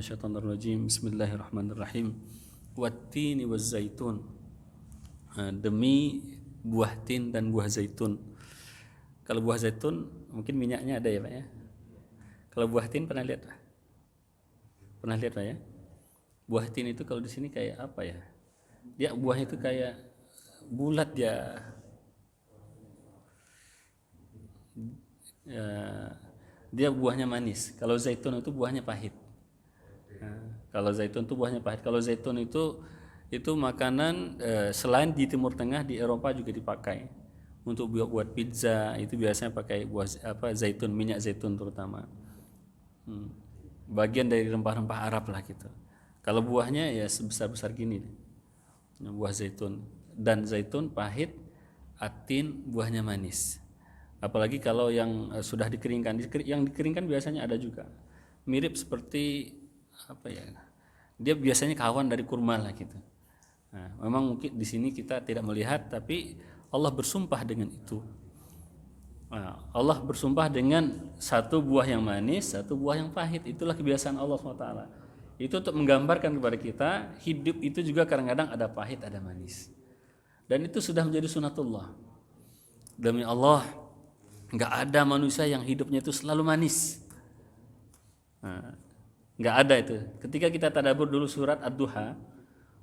minasyaitonirrajim. Bismillahirrahmanirrahim. Wattini wazzaitun. Demi buah tin dan buah zaitun. Kalau buah zaitun mungkin minyaknya ada ya Pak ya. Kalau buah tin pernah lihat? Pernah lihat Pak ya? Buah tin itu kalau di sini kayak apa ya? Dia buahnya itu kayak bulat ya. Dia buahnya manis. Kalau zaitun itu buahnya pahit. Kalau zaitun itu buahnya pahit. Kalau zaitun itu makanan selain di Timur Tengah, di Eropa juga dipakai untuk buat pizza. Itu biasanya pakai buah zaitun, minyak zaitun terutama. Bagian dari rempah-rempah Arab lah gitu. Kalau buahnya ya sebesar-besar gini, buah zaitun. Dan zaitun pahit, atin buahnya manis. Apalagi kalau yang sudah dikeringkan, yang dikeringkan biasanya ada juga mirip seperti apa ya? Dia biasanya kawan dari kurma lah gitu. Nah, memang mungkin di sini kita tidak melihat, tapi Allah bersumpah dengan itu. Nah, Allah bersumpah dengan satu buah yang manis, satu buah yang pahit. Itulah kebiasaan Allah SWT. Itu untuk menggambarkan kepada kita, hidup itu juga kadang-kadang ada pahit, ada manis. Dan itu sudah menjadi sunatullah. Demi Allah, nggak ada manusia yang hidupnya itu selalu manis. Nggak ada itu. Ketika kita tadabbur dulu surat Ad-Duha,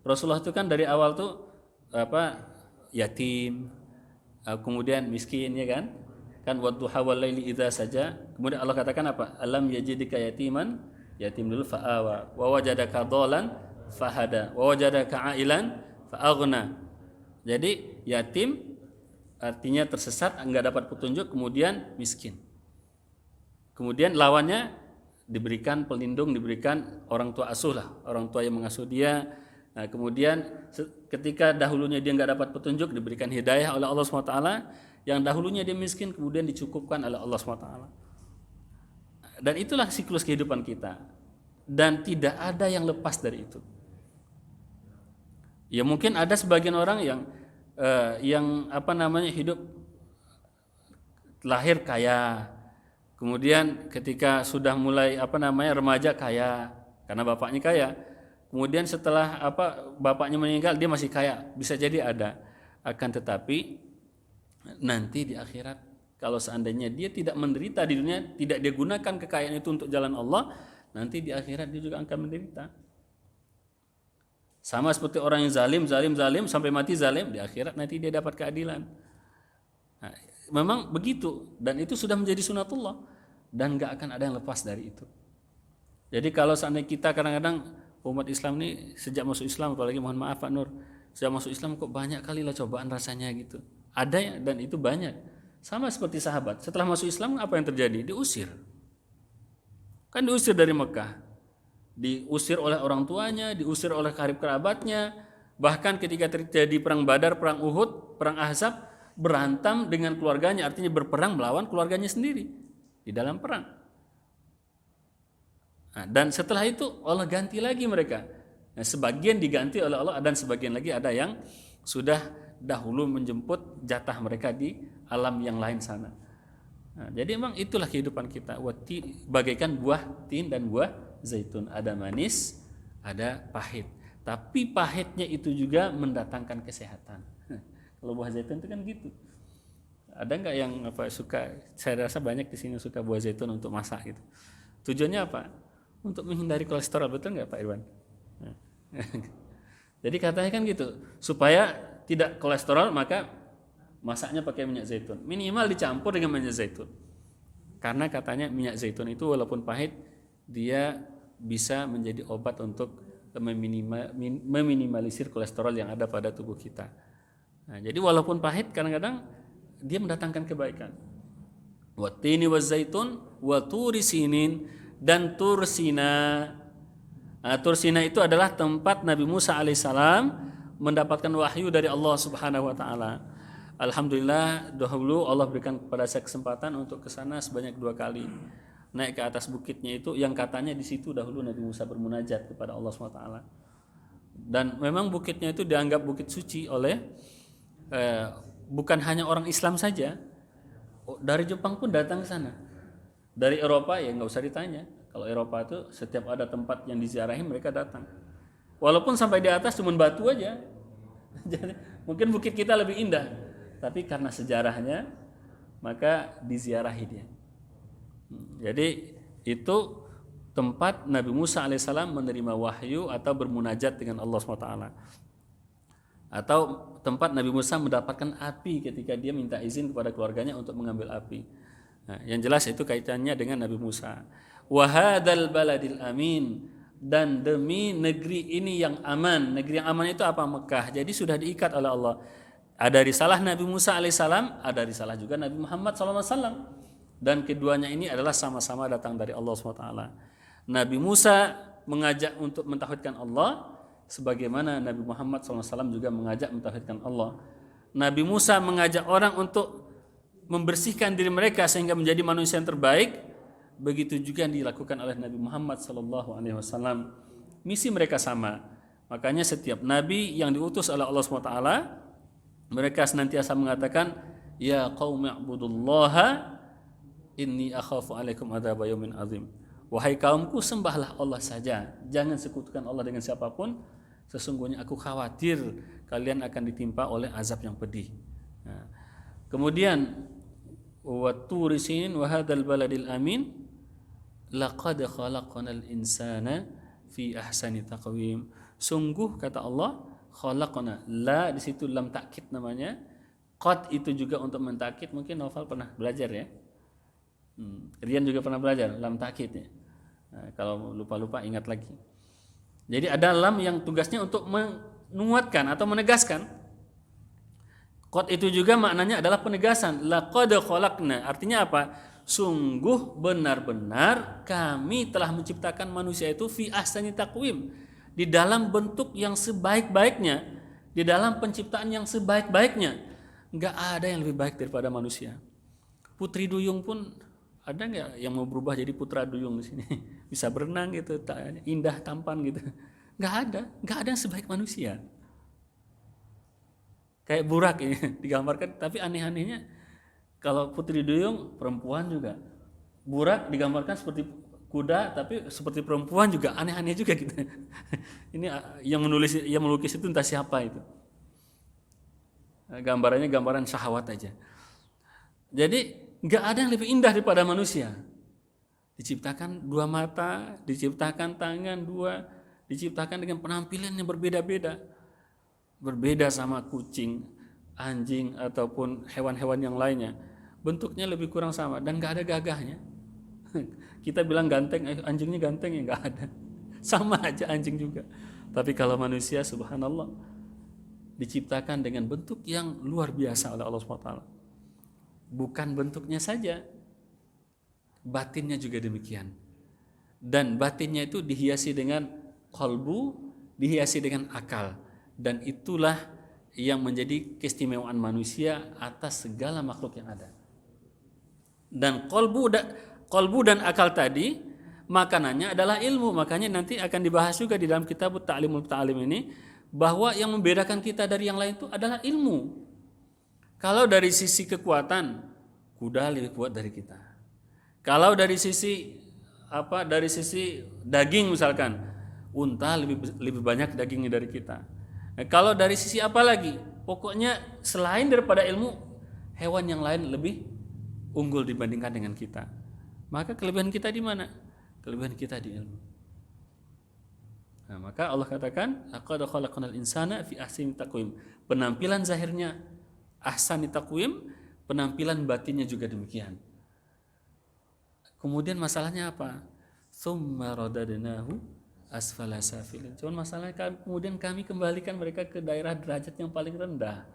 Rasulullah itu kan dari awal tuh yatim, kemudian miskin ya kan? Kan wadduha wal laili idza saja. Kemudian Allah katakan apa? Alam yajidika yatiman, yatim dulu fa'awa, wa wajadaka dhalan fahada, wa wajadaka ailan fa'aghna. Jadi yatim artinya tersesat, enggak dapat petunjuk, kemudian miskin. Kemudian lawannya diberikan pelindung, diberikan orang tua asuh lah, orang tua yang mengasuh dia. Nah, kemudian ketika dahulunya dia enggak dapat petunjuk, diberikan hidayah oleh Allah SWT. Yang dahulunya dia miskin, kemudian dicukupkan oleh Allah SWT. Dan itulah siklus kehidupan kita. Dan tidak ada yang lepas dari itu. Ya mungkin ada sebagian orang yang hidup lahir kaya, kemudian ketika sudah mulai remaja kaya karena bapaknya kaya, kemudian setelah bapaknya meninggal dia masih kaya, bisa jadi ada. Akan tetapi nanti di akhirat kalau seandainya dia tidak menderita di dunia, tidak dia gunakan kekayaan itu untuk jalan Allah, nanti di akhirat dia juga akan menderita. Sama seperti orang yang zalim sampai mati zalim, di akhirat nanti dia dapat keadilan. Nah, memang begitu, dan itu sudah menjadi sunatullah dan nggak akan ada yang lepas dari itu. Jadi kalau seandainya kita kadang-kadang umat Islam ini sejak masuk Islam, apalagi mohon maaf Pak Nur, sejak masuk Islam kok banyak kali lah cobaan rasanya gitu. Ada ya, dan itu banyak. Sama seperti sahabat, setelah masuk Islam apa yang terjadi? Diusir. Kan diusir dari Mekah. Diusir oleh orang tuanya, diusir oleh karib kerabatnya, bahkan ketika terjadi perang Badar, perang Uhud, perang Ahzab, berantam dengan keluarganya, artinya berperang melawan keluarganya sendiri di dalam perang. Nah, dan setelah itu Allah ganti lagi mereka. Nah, sebagian diganti oleh Allah dan sebagian lagi ada yang sudah dahulu menjemput jatah mereka di alam yang lain sana. Nah, jadi memang itulah kehidupan kita. Bagaikan buah tin dan buah zaitun, ada manis, ada pahit. Tapi pahitnya itu juga mendatangkan kesehatan. Kalau buah zaitun itu kan gitu. Ada nggak yang suka? Saya rasa banyak di sini suka buah zaitun untuk masak gitu. Tujuannya apa? Untuk menghindari kolesterol, betul nggak Pak Irwan? Jadi katanya kan gitu, supaya tidak kolesterol maka masaknya pakai minyak zaitun. Minimal dicampur dengan minyak zaitun. Karena katanya minyak zaitun itu walaupun pahit, dia bisa menjadi obat untuk meminimalisir kolesterol yang ada pada tubuh kita. Nah, jadi walaupun pahit kadang-kadang dia mendatangkan kebaikan. Wattini wazzaitun wa turi sinin, dan Tur Sina. Nah, Tur Sina itu adalah tempat Nabi Musa alaihissalam mendapatkan wahyu dari Allah Subhanahu wa taala. Alhamdulillah dahulu Allah berikan kepada saya kesempatan untuk ke sana sebanyak 2 kali. Naik ke atas bukitnya itu yang katanya di situ dahulu Nabi Musa bermunajat kepada Allah SWT. Dan memang bukitnya itu dianggap bukit suci oleh bukan hanya orang Islam saja. Dari Jepang pun datang ke sana. Dari Eropa ya nggak usah ditanya. Kalau Eropa itu setiap ada tempat yang diziarahi mereka datang. Walaupun sampai di atas cuma batu aja. Jadi, mungkin bukit kita lebih indah, tapi karena sejarahnya maka diziarahi dia. Jadi itu tempat Nabi Musa alaihissalam menerima wahyu atau bermunajat dengan Allah SWT. Atau tempat Nabi Musa mendapatkan api ketika dia minta izin kepada keluarganya untuk mengambil api. Nah, yang jelas itu kaitannya dengan Nabi Musa. Wahadal baladil amin, dan demi negeri ini yang aman. Negeri yang aman itu apa? Mekah. Jadi sudah diikat oleh Allah. Ada risalah Nabi Musa alaihissalam, ada risalah juga Nabi Muhammad SAW. Dan keduanya ini adalah sama-sama datang dari Allah SWT. Nabi Musa mengajak untuk mentauhidkan Allah, sebagaimana Nabi Muhammad SAW juga mengajak mentauhidkan Allah. Nabi Musa mengajak orang untuk membersihkan diri mereka sehingga menjadi manusia yang terbaik. Begitu juga yang dilakukan oleh Nabi Muhammad SAW. Misi mereka sama. Makanya setiap nabi yang diutus oleh Allah SWT, mereka senantiasa mengatakan, ya qaumi i'budullaha inni akhafu alaikum adzab yaumin azim. Wahai kaumku, sembahlah Allah saja, jangan sekutukan Allah dengan siapapun. Sesungguhnya aku khawatir kalian akan ditimpa oleh azab yang pedih. Nah, kemudian wa turi sinin wa hadzal baladil amin laqad khalaqnal insana fi ahsani taqwim. Sungguh kata Allah, khalaqna, la di situ lam takkid namanya. Qad itu juga untuk mentakkid, mungkin Novel pernah belajar ya. Rian juga pernah belajar lam takkid ya. Nah, kalau lupa-lupa ingat lagi. Jadi ada lam yang tugasnya untuk menguatkan atau menegaskan. Qad itu juga maknanya adalah penegasan. Laqad khalaqna, artinya apa? Sungguh benar-benar kami telah menciptakan manusia itu fi ahsani taqwim, di dalam bentuk yang sebaik-baiknya, di dalam penciptaan yang sebaik-baiknya. Enggak ada yang lebih baik daripada manusia. Putri duyung pun ada nggak yang mau berubah jadi putra duyung di sini? Bisa berenang gitu, indah, tampan gitu. Nggak ada yang sebaik manusia. Kayak burak ini digambarkan, tapi aneh-anehnya kalau putri duyung perempuan juga. Burak digambarkan seperti kuda, tapi seperti perempuan juga, aneh-aneh juga gitu. Ini yang melukis itu entah siapa itu. Gambarannya gambaran syahwat aja. Jadi nggak ada yang lebih indah daripada manusia. Diciptakan dua mata, diciptakan tangan dua, diciptakan dengan penampilan yang berbeda-beda. Berbeda sama kucing, anjing, ataupun hewan-hewan yang lainnya. Bentuknya lebih kurang sama dan nggak ada gagahnya. Kita bilang ganteng, anjingnya ganteng ya nggak ada. Sama aja anjing juga. Tapi kalau manusia, subhanallah, diciptakan dengan bentuk yang luar biasa oleh Allah SWT. Bukan bentuknya saja, batinnya juga demikian. Dan batinnya itu dihiasi dengan qalbu, dihiasi dengan akal. Dan itulah yang menjadi keistimewaan manusia atas segala makhluk yang ada. Dan qalbu dan akal tadi, makanannya adalah ilmu. Makanya nanti akan dibahas juga di dalam kitab Ta'limul Ta'lim ini, bahwa yang membedakan kita dari yang lain itu adalah ilmu. Kalau dari sisi kekuatan, kuda lebih kuat dari kita. Kalau dari sisi daging misalkan, unta lebih banyak dagingnya dari kita. Nah, kalau dari sisi apa lagi? Pokoknya selain daripada ilmu, hewan yang lain lebih unggul dibandingkan dengan kita. Maka kelebihan kita di mana? Kelebihan kita di ilmu. Nah, maka Allah katakan, laqad khalaqnal insana fi ahsani taqwim. Penampilan zahirnya ahsani taqwim, penampilan batinnya juga demikian. Kemudian masalahnya apa? Tsumma radadnahu asfala safilin. Cuman masalahnya kemudian kami kembalikan mereka ke daerah derajat yang paling rendah.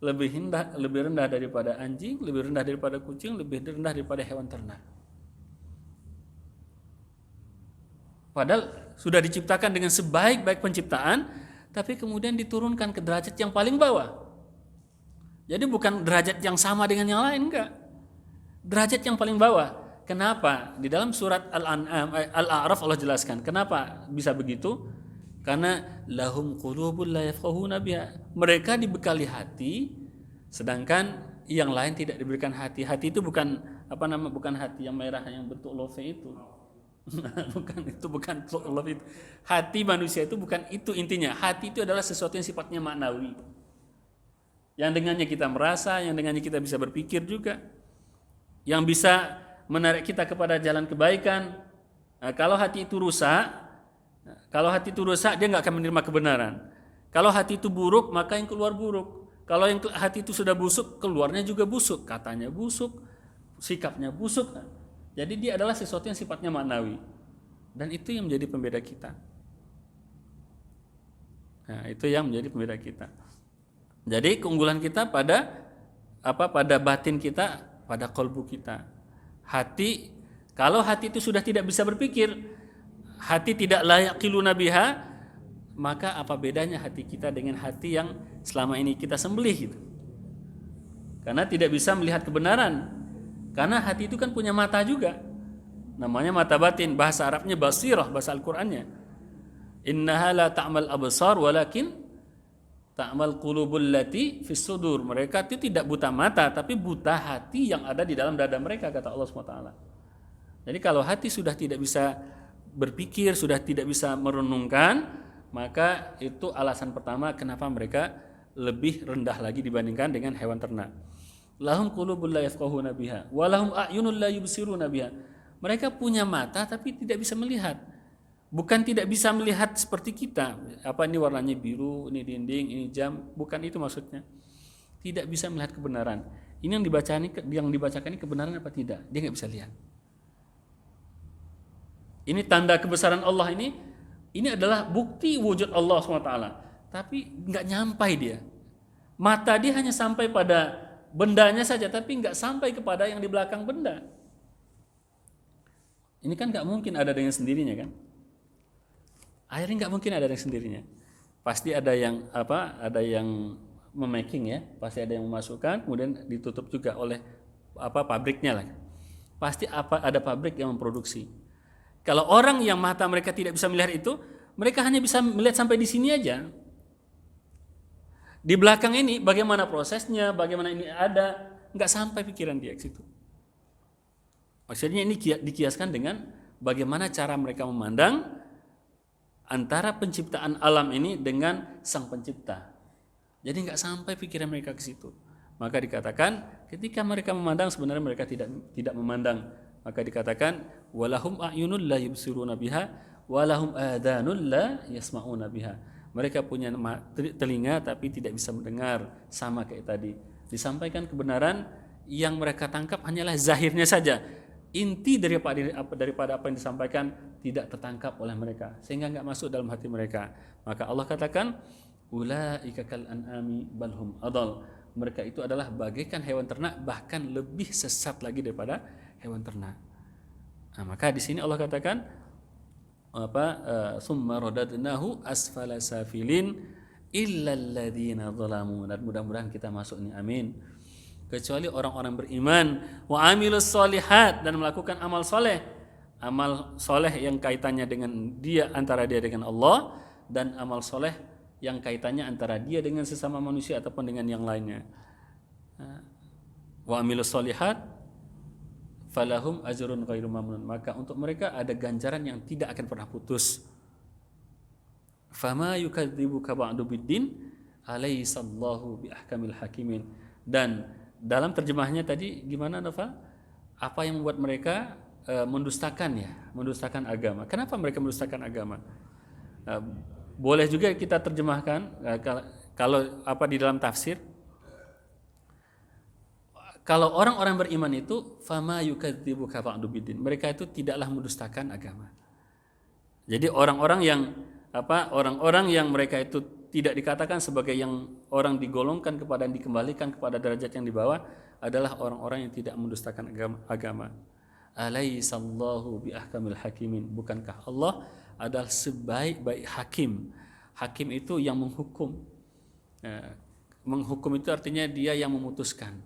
Lebih rendah daripada anjing, lebih rendah daripada kucing, lebih rendah daripada hewan ternak. Padahal sudah diciptakan dengan sebaik-baik penciptaan, tapi kemudian diturunkan ke derajat yang paling bawah. Jadi bukan derajat yang sama dengan yang lain, enggak. Derajat yang paling bawah. Kenapa? Di dalam surat Al-An'am, Al-A'raf Allah jelaskan. Kenapa bisa begitu? Karena lahum qulubun la yafqahuna biha. Mereka dibekali hati, sedangkan yang lain tidak diberikan hati. Hati itu bukan hati yang merah yang bentuk love itu. Bukan, itu bukan love itu. Hati manusia itu bukan itu intinya. Hati itu adalah sesuatu yang sifatnya maknawi. Yang dengannya kita merasa, yang dengannya kita bisa berpikir juga. Yang bisa menarik kita kepada jalan kebaikan. Nah, kalau hati itu rusak, dia nggak akan menerima kebenaran. Kalau hati itu buruk, maka yang keluar buruk. Kalau yang hati itu sudah busuk, keluarnya juga busuk. Katanya busuk, sikapnya busuk. Jadi dia adalah sesuatu yang sifatnya maknawi. Dan itu yang menjadi pembeda kita. Nah, itu yang menjadi pembeda kita. Jadi keunggulan kita pada batin kita, pada kolbu kita. Hati, kalau hati itu sudah tidak bisa berpikir, hati tidak layak qiluna biha, maka apa bedanya hati kita dengan hati yang selama ini kita sembelih gitu. Karena tidak bisa melihat kebenaran. Karena hati itu kan punya mata juga. Namanya mata batin, bahasa Arabnya basirah, bahasa Al-Qur'annya. Innaha la ta'mal absar walakin ta'mal qulubul lati fis sudur. Mereka itu tidak buta mata, tapi buta hati yang ada di dalam dada mereka, kata Allah SWT. Jadi kalau hati sudah tidak bisa berpikir, sudah tidak bisa merenungkan, maka itu alasan pertama kenapa mereka lebih rendah lagi dibandingkan dengan hewan ternak. Lahum qulubul la yafqahuna biha wa lahum a'yunul la yubsiruna biha. Mereka punya mata tapi tidak bisa melihat. Bukan tidak bisa melihat seperti kita. Apa ini warnanya biru, ini dinding, ini jam, bukan itu maksudnya. Tidak bisa melihat kebenaran. Ini yang dibacakan ini kebenaran apa tidak? Dia nggak bisa lihat. Ini tanda kebesaran Allah ini adalah bukti wujud Allah SWT. Tapi nggak nyampai dia. Mata dia hanya sampai pada bendanya saja, tapi nggak sampai kepada yang di belakang benda. Ini kan nggak mungkin ada dengan sendirinya kan? Akhirnya nggak mungkin ada dengan sendirinya. Pasti ada yang memaking ya, pasti ada yang memasukkan, kemudian ditutup juga oleh pabriknya lah. Pasti ada pabrik yang memproduksi. Kalau orang yang mata mereka tidak bisa melihat itu, mereka hanya bisa melihat sampai di sini aja. Di belakang ini bagaimana prosesnya, bagaimana ini ada, nggak sampai pikiran dia ke situ. Maksudnya ini dikiaskan dengan bagaimana cara mereka memandang antara penciptaan alam ini dengan sang pencipta. Jadi nggak sampai pikiran mereka ke situ. Maka dikatakan ketika mereka memandang sebenarnya mereka tidak memandang. Maka dikatakan walahum a'yunul la yubsiruna biha walahum adhanul la yasma'una biha. Mereka punya telinga tapi tidak bisa mendengar, sama kayak tadi. Disampaikan kebenaran yang mereka tangkap hanyalah zahirnya saja. Inti daripada apa yang disampaikan tidak tertangkap oleh mereka sehingga enggak masuk dalam hati mereka. Maka Allah katakan ulaika kal an'ami balhum adall. Mereka itu adalah bagaikan hewan ternak, bahkan lebih sesat lagi daripada hewan ternak. Nah, maka di sini Allah katakan summa radadnahu asfala safilin illa alladzina zalamu. Dan mudah-mudahan kita masuk nih, amin. Kecuali orang-orang beriman wa amilus solihat, dan melakukan amal soleh. Amal soleh yang kaitannya dengan antara dia dengan Allah, dan amal soleh yang kaitannya antara dia dengan sesama manusia ataupun dengan yang lainnya. Wa amilus solihat falahum ajrun ghairu mamnun. Maka untuk mereka ada ganjaran yang tidak akan pernah putus. Fama yukadzibuka ba'du biddin alaysallahu biahkamil hakimin. Dan dalam terjemahnya tadi gimana Nova? Apa yang membuat mereka mendustakan agama? Kenapa mereka mendustakan agama? Boleh juga kita terjemahkan kalau di dalam tafsir. Kalau orang-orang beriman itu fama yukadzibuka ba'du biddin. Mereka itu tidaklah mendustakan agama. Jadi orang-orang yang mereka itu tidak dikatakan sebagai yang orang digolongkan kepada dan dikembalikan kepada derajat yang di bawah adalah orang-orang yang tidak mendustakan agama. Alaysallahu biahkamil hakimin. Bukankah Allah adalah sebaik-baik hakim? Hakim itu yang menghukum. Menghukum itu artinya dia yang memutuskan.